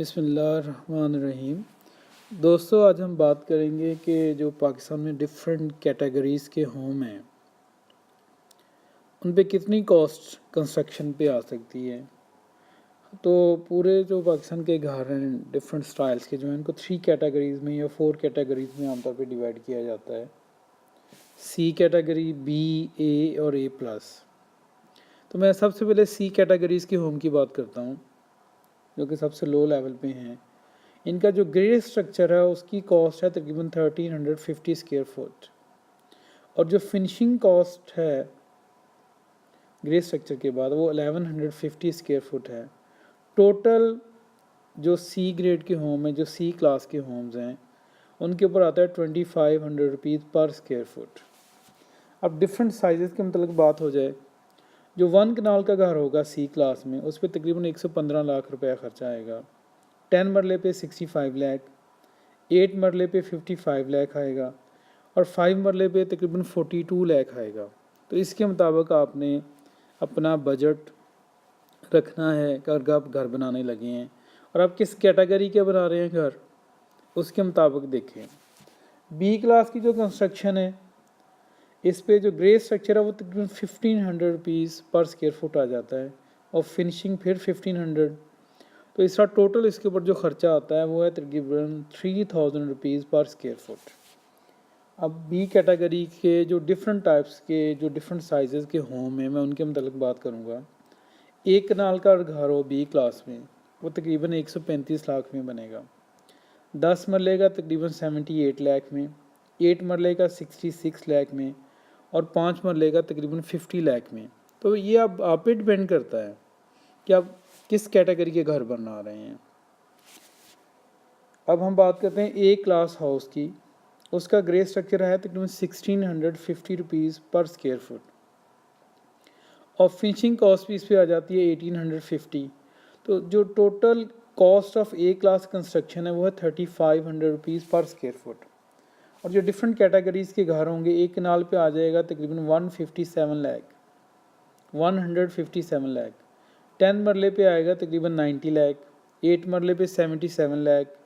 बिस्मिल्लाहिर्रहमानिर्रहीम। दोस्तों, आज हम बात करेंगे कि जो पाकिस्तान में डिफरेंट कैटेगरीज़ के होम हैं उन पे कितनी कॉस्ट कंस्ट्रक्शन पे आ सकती है। तो पूरे जो पाकिस्तान के घर हैं डिफरेंट स्टाइल्स के जो हैं उनको 3 कैटेगरीज़ में या 4 कैटेगरीज़ में आमतौर पे डिवाइड किया जाता है। सी कैटेगरी, बी, ए और ए प्लस। तो मैं सबसे पहले सी कैटेगरीज़ के होम की बात करता हूँ जो कि सबसे लो लेवल पे हैं। इनका जो ग्रे स्ट्रक्चर है उसकी कॉस्ट है तकरीबन 1350 स्क्वायर फुट, और जो फिनिशिंग कॉस्ट है ग्रे स्ट्रक्चर के बाद वो 1150 स्क्वायर फुट है। टोटल जो सी ग्रेड के होम है, जो सी क्लास के होम्स हैं, उनके ऊपर आता है 2500 रुपीज़ पर स्क्वायर फुट। अब डिफरेंट साइज़ के मतलब बात हो जाए, जो 1 कनाल का घर होगा सी क्लास में उस पर तकरीबन 115 लाख रुपया खर्चा आएगा। 10 मरले पे 65 लाख, 8 मरले पे 55 लाख आएगा और 5 मरले पे तकरीबन 42 लाख आएगा। तो इसके मुताबिक आपने अपना बजट रखना है अगर आप घर बनाने लगे हैं, और आप किस कैटेगरी के बना रहे हैं घर उसके मुताबिक देखें। बी क्लास की जो कंस्ट्रक्शन है इस पे जो ग्रे स्ट्रक्चर है वो तकरीबन 1500 रुपीज़ पर स्क्वायर फुट आ जाता है और फिनिशिंग फिर 1500। तो इसका टोटल इसके ऊपर जो ख़र्चा आता है वो है तकरीबन 3000 रुपीज़ पर स्क्वायर फुट। अब बी कैटेगरी के जो डिफरेंट टाइप्स के जो डिफरेंट साइज़ के होम हैं मैं उनके मतलब बात करूँगा। 1 कनाल का घर हो बी क्लास में वो तकरीबन 135 लाख में बनेगा। 10 मरले का तकरीबन 78 लाख में, 8 मरले का 66 लाख में और 5 मरले का तकरीबन 50 लाख में। तो ये अब आप पे डिपेंड करता है कि आप किस कैटेगरी के घर बना रहे हैं। अब हम बात करते हैं ए क्लास हाउस की। उसका ग्रे स्ट्रक्चर है तकरीबन 1650 रुपीज़ पर स्क्वायर फुट और फिनिशिंग कॉस्ट भी इस पर आ जाती है 1850। तो जो total cost of A class construction है वो है 3500 रुपीज़ पर स्क्वायर फुट। और जो डिफरेंट कैटेगरीज़ के घर होंगे, एक कनाल पे आ जाएगा तकरीबन 157 लाख, 157 लाख। 10 मरले पे आएगा तकरीबन 90 लाख, 8 मरले पे 77 लाख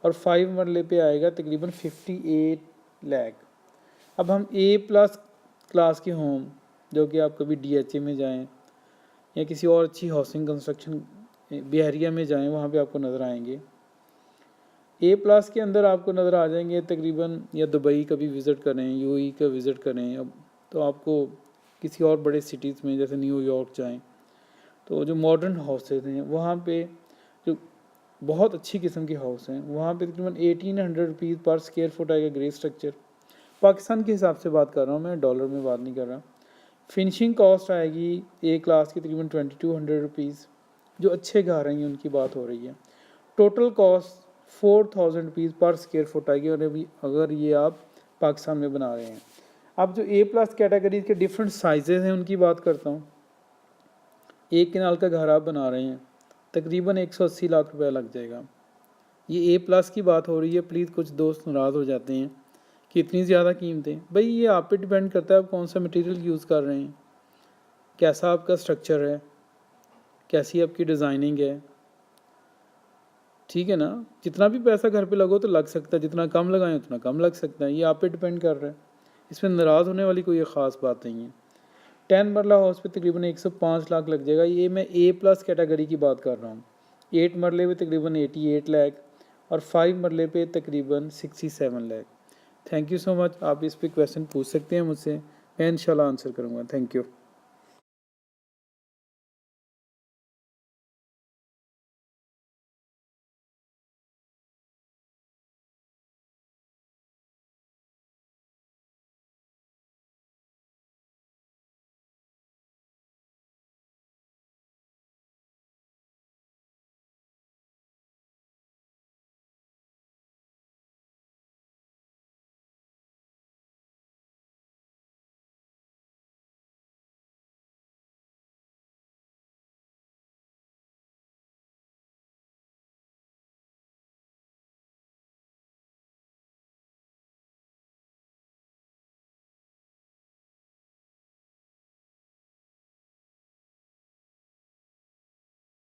और 5 मरले पे आएगा तकरीबन 58 लाख। अब हम ए प्लस क्लास के होम, जो कि आप कभी DHA में जाएं या किसी और अच्छी हाउसिंग कंस्ट्रक्शन बिहारिया में जाएं, वहाँ पे आपको नज़र आएंगे। ए प्लस के अंदर आपको नज़र आ जाएंगे तकरीबन, या दुबई कभी विज़िट करें, UAE का विज़िट करें, अब तो आपको किसी और बड़े सिटीज़ में जैसे न्यूयॉर्क जाएं तो जो मॉडर्न हाउसेज हैं वहाँ पे जो बहुत अच्छी किस्म के हाउस हैं वहाँ पे तकरीबन 1800 रुपीज़ पर स्क्वायर फुट आएगा ग्रे स्ट्रक्चर। पाकिस्तान के हिसाब से बात कर रहा हूँ मैं, डॉलर में बात नहीं कर रहा। फिनिशिंग कॉस्ट आएगी ए क्लास की तकरीबन 2200 रुपीज़। जो अच्छे घर हैं उनकी बात हो रही है। टोटल कॉस्ट 4000 रुपीज़ पर स्क्वायर फुट आएगी, और अभी अगर ये आप पाकिस्तान में बना रहे हैं। अब जो ए प्लस कैटेगरी के डिफरेंट साइजेज़ हैं उनकी बात करता हूँ। 1 कनाल का घर आप बना रहे हैं तकरीबन 180 लाख रुपया लग जाएगा। ये ए प्लस की बात हो रही है। प्लीज़ कुछ दोस्त नाराज़ हो जाते हैं कि इतनी ज़्यादा कीमतें। भाई ये आप पे डिपेंड करता है आप कौन सा मटेरियल यूज़ कर रहे हैं, कैसा आपका स्ट्रक्चर है, कैसी आपकी डिज़ाइनिंग है, ठीक है ना। जितना भी पैसा घर पे लगो तो लग सकता है, जितना कम लगाएं उतना कम लग सकता है। ये आप पे डिपेंड कर रहा है, इसमें नाराज़ होने वाली कोई ख़ास बात नहीं है। 10 मरला हाउस पे तकरीबन 105 लाख लग जाएगा। ये मैं ए प्लस कैटेगरी की बात कर रहा हूँ। 8 मरले पे तकरीबन 88 लाख और 5 मरले पे तकरीबन 67 lakh. Thank you so much. आप इस पर क्वेश्चन पूछ सकते हैं मुझसे, मैं इंशाल्लाह आंसर करूँगा। Thank you.